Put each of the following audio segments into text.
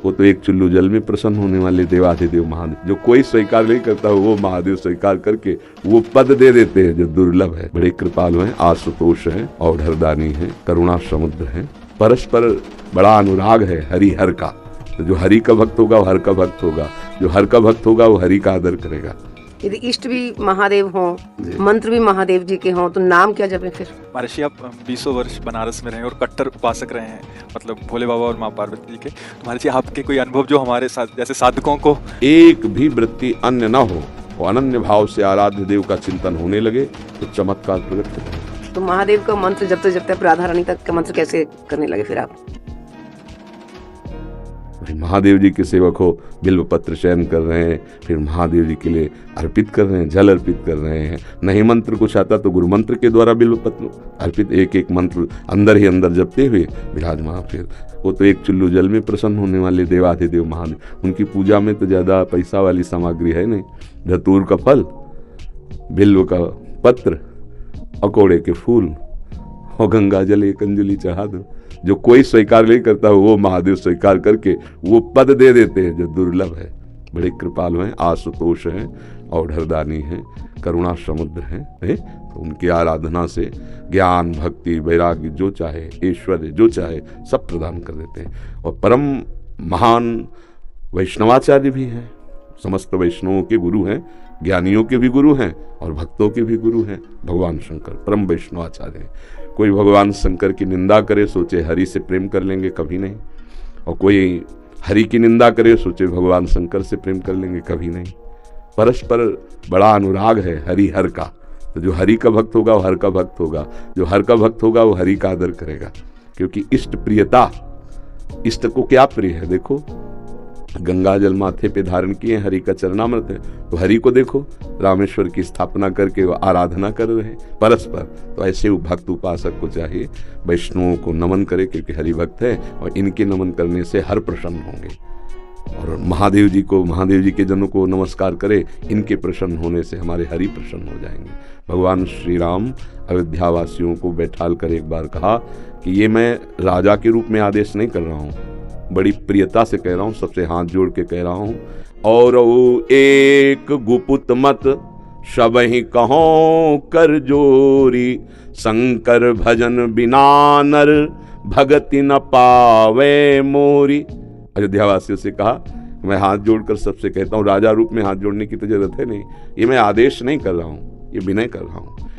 वो तो एक चुल्लू जल में प्रसन्न होने वाले देवाधिदेव महादेव, जो कोई स्वीकार नहीं करता वो महादेव स्वीकार करके वो पद दे देते हैं जो दुर्लभ है। बड़े कृपालु हैं, आशुतोष हैं, औढ़रदानी हैं, करुणा समुद्र हैं, परस्पर बड़ा अनुराग है हरि हर का। तो जो हरि का भक्त होगा वो हर का भक्त होगा, जो हर का भक्त होगा वो हरि का आदर करेगा। यदि इष्ट भी महादेव हों, मंत्र भी महादेव जी के हों, तो नाम क्या जपे फिर? महर्षि आप 20 वर्ष बनारस में रहे और कट्टर उपासक रहे हैं, मतलब भोले बाबा और माँ पार्वती जी के। तो महर्षि आपके कोई अनुभव जो हमारे साथ जैसे साधकों को एक भी वृत्ति अन्य न हो और अनन्य भाव से आराध्य देव का चिंतन होने लगे तो चमत्कार प्रकट हो। तो महादेव का मंत्र जपते राधा रानी तक का मंत्र कैसे करने लगे फिर आप? महादेव जी के सेवक हो, बिल्व पत्र चयन कर रहे हैं, फिर महादेव जी के लिए अर्पित कर रहे हैं, जल अर्पित कर रहे हैं। नहीं मंत्र कुछ आता तो गुरु मंत्र के द्वारा बिल्व पत्र अर्पित, एक एक मंत्र अंदर ही अंदर जपते हुए विराजमान। फिर वो तो एक चुल्लू जल में प्रसन्न होने वाले देवाधिदेव महादेव, उनकी पूजा में तो ज्यादा पैसा वाली सामग्री है नहीं। धतूर का फल, बिल्व का पत्र, अकोड़े के फूल और गंगा जल एक अंजलि चढ़ा दो। जो कोई स्वीकार नहीं करता वो महादेव स्वीकार करके वो पद दे देते हैं जो दुर्लभ है। बड़े कृपालु हैं, आशुतोष हैं, औढ़रदानी हैं, करुणा समुद्र हैं। तो उनकी आराधना से ज्ञान, भक्ति, वैराग्य जो चाहे, ऐश्वर्य जो चाहे सब प्रदान कर देते हैं। और परम महान वैष्णवाचार्य भी हैं, समस्त वैष्णवों के गुरु हैं, ज्ञानियों के भी गुरु हैं और भक्तों के भी गुरु हैं। भगवान शंकर परम वैष्णवाचार्य हैं। कोई भगवान शंकर की निंदा करे सोचे हरि से प्रेम कर लेंगे, कभी नहीं। और कोई हरि की निंदा करे सोचे भगवान शंकर से प्रेम कर लेंगे, कभी नहीं। परस्पर बड़ा अनुराग है हरि हर का। तो जो हरि का भक्त होगा वो हर का भक्त होगा, जो हर का भक्त होगा वो हरि का आदर करेगा। क्योंकि इष्ट प्रियता, इष्ट को क्या प्रिय है? देखो गंगा जल माथे पे धारण किए, हरि का चरणामृत है, तो हरि को देखो रामेश्वर की स्थापना करके वो आराधना कर रहे हैं परस्पर। तो ऐसे भक्त उपासक को चाहिए वैष्णवों को नमन करे, क्योंकि हरि भक्त है और इनके नमन करने से हर प्रसन्न होंगे। और महादेव जी को, महादेव जी के जनों को नमस्कार करे, इनके प्रसन्न होने से हमारे हरि प्रसन्न हो जाएंगे। भगवान श्री राम अयोध्या वासियों को बैठाल कर एक बार कहा कि ये मैं राजा के रूप में आदेश नहीं कर रहा हूँ, बड़ी प्रियता से कह रहा हूँ, सबसे हाथ जोड़ के कह रहा हूँ। और एक गुपुत मत सबहि कहो कर जोरी, शंकर भजन बिना नर भगति न पावे मोरी। अयोध्या वासियों से कहा, मैं हाथ जोड़कर सबसे कहता हूँ, राजा रूप में हाथ जोड़ने की तो जरूरत है नहीं, ये मैं आदेश नहीं कर रहा हूँ, ये विनय कर रहा हूँ।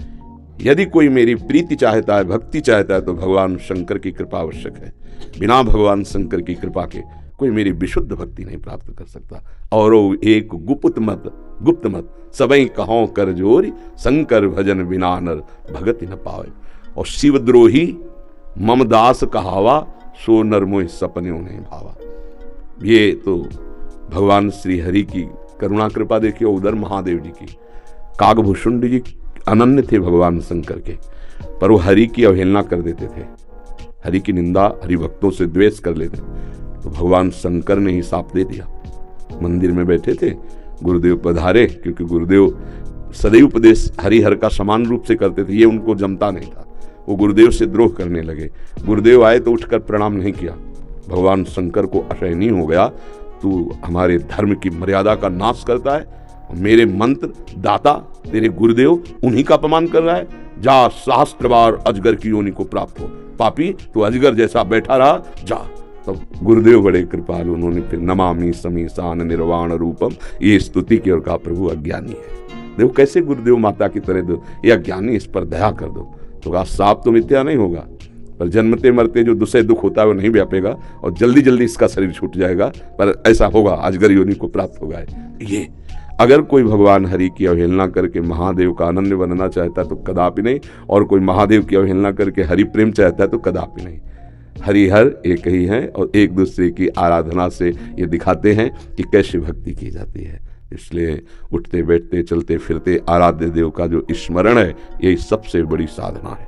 यदि कोई मेरी प्रीति चाहता है, भक्ति चाहता है, तो भगवान शंकर की कृपा आवश्यक है। बिना भगवान शंकर की कृपा के कोई मेरी विशुद्ध भक्ति नहीं प्राप्त कर सकता। और एक गुप्त मत सबई कहो कर जोरी, शंकर भजन बिना नर भगति न पावे। और शिवद्रोही मम दास कहावा, सो नर मोहि सपने नहीं भावा। ये तो भगवान श्री हरि की करुणा कृपा देखिए। उधर महादेव जी की, कागभूषुंड जी अनन्य थे भगवान शंकर के, पर वो हरि की अवहेलना कर देते थे, हरि की निंदा, हरि भक्तों से द्वेष कर लेते। तो भगवान शंकर ने ही साप दे दिया। मंदिर में बैठे थे, गुरुदेव पधारे, क्योंकि गुरुदेव सदैव उपदेश हरिहर का समान रूप से करते थे, ये उनको जमता नहीं था। वो गुरुदेव से द्रोह करने लगे। गुरुदेव आए तो उठकर प्रणाम नहीं किया। भगवान शंकर को असहनीय हो गया, तू हमारे धर्म की मर्यादा का नाश करता है, मेरे मंत्र दाता तेरे गुरुदेव उन्हीं का अपमान कर रहा है। जा सहस्त्र बार अजगर की योनि को प्राप्त हो, पापी तो अजगर जैसा बैठा रहा, जा। तो गुरुदेव बड़े कृपालु, उन्होंने फिर नमामि समीसान निर्वाण रूपम, ये स्तुति की और कहा प्रभु अज्ञानी है। देखो कैसे गुरुदेव माता की तरह दो, ये अज्ञानी, इस पर दया कर दो। तो कहा साप तो मिथ्या नहीं होगा, पर जन्मते मरते जो दूसरे दुख होता है वो नहीं व्यापेगा और जल्दी जल्दी इसका शरीर छूट जाएगा, पर ऐसा होगा, अजगर योनि को प्राप्त होगा। ये अगर कोई भगवान हरि की अवहेलना करके महादेव का अनन्य बनना चाहता है तो कदापि नहीं, और कोई महादेव की अवहेलना करके हरि प्रेम चाहता है तो कदापि नहीं। हरिहर एक ही हैं और एक दूसरे की आराधना से ये दिखाते हैं कि कैसे भक्ति की जाती है। इसलिए उठते बैठते चलते फिरते आराध्य देव का जो स्मरण है, यही सबसे बड़ी साधना है।